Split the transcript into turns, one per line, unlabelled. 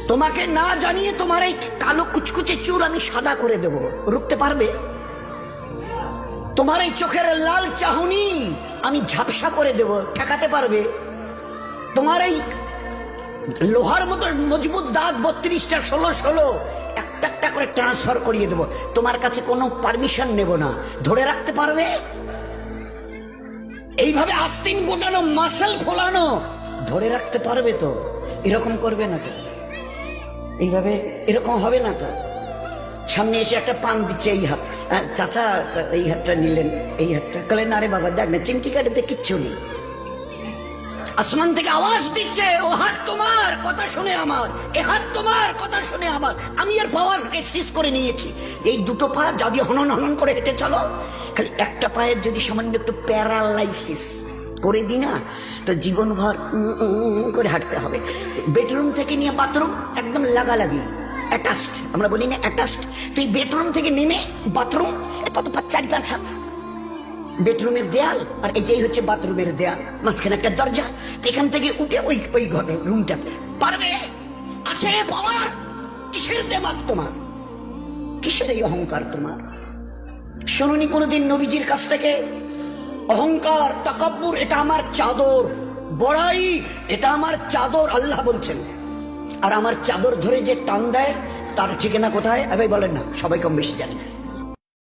তোমাকে না জানিয়ে তোমার এই কালো কুচকুচে চুল আমি সাদা করে দেব, রুখতে পারবে? তোমার এই চোখের লাল চাহনি আমি ঝাপসা করে দেব, ঠেকাতে পারবে? তোমার এই লোহার মতো মজবুত দাঁত 32টা 16 একটা একটা করে ট্রান্সফার করিয়ে দেব, তোমার কাছে কোনো পারমিশন নেব না, ধরে রাখতে পারবে? এইভাবে আস্তিন গোটানো, মাসেল ফোলানো, ধরে রাখতে পারবে তো? এরকম করবে না তো? এইভাবে এরকম হবে না তো? সামনে এসে একটা পান দিচ্ছে, এই হাত, চাচা এই হাতটা নিলেন, এই হাতটা কলেন, আরে বাবা দেখ না চিমটি কাটাতে কিচ্ছু নেই। আসমান থেকে আওয়াজ দিচ্ছে, ও হাত তোমার কথা শুনে আমার, এ হাত তোমার কথা শুনে আমার, আমি এর পাওয়ারকে সিজ করে নিয়েছি। এই দুটো পা যদি হনন হনন করে হেঁটে চলো, খালি একটা পায়ের যদি সামান্য একটু প্যারালাইসিস করে দিই না, তো জীবনভর করে হাঁটতে হবে। বেডরুম থেকে নিয়ে বাথরুম একদম লাগালাগি, অ্যাটাচড, আমরা বলি না অ্যাটাচড। তুই বেডরুম থেকে নেমে বাথরুম কত 4-5 হাত, বেডরুমের দেয়াল আর এটাই হচ্ছে বাথরুমের দেয়াল, মাঝখানে একটা দরজা, এখান থেকে উঠে ওই ঘর রুমটাতে পারবে? আছে পাওয়ার? কিসের দেমাগ তোমার? কিসের এই অহংকার তোমার? শুনুনি কোনোদিন নবীজির কাছ থেকে অহংকার, তাকাব্বুর এটা আমার চাদর, বড়াই এটা আমার চাদর, আল্লাহ বলছেন। আর আমার চাদর ধরে যে টান দেয় তার ঠিকানা কোথায়? ভাই বলেন না, সবাই কম বেশি জানেন।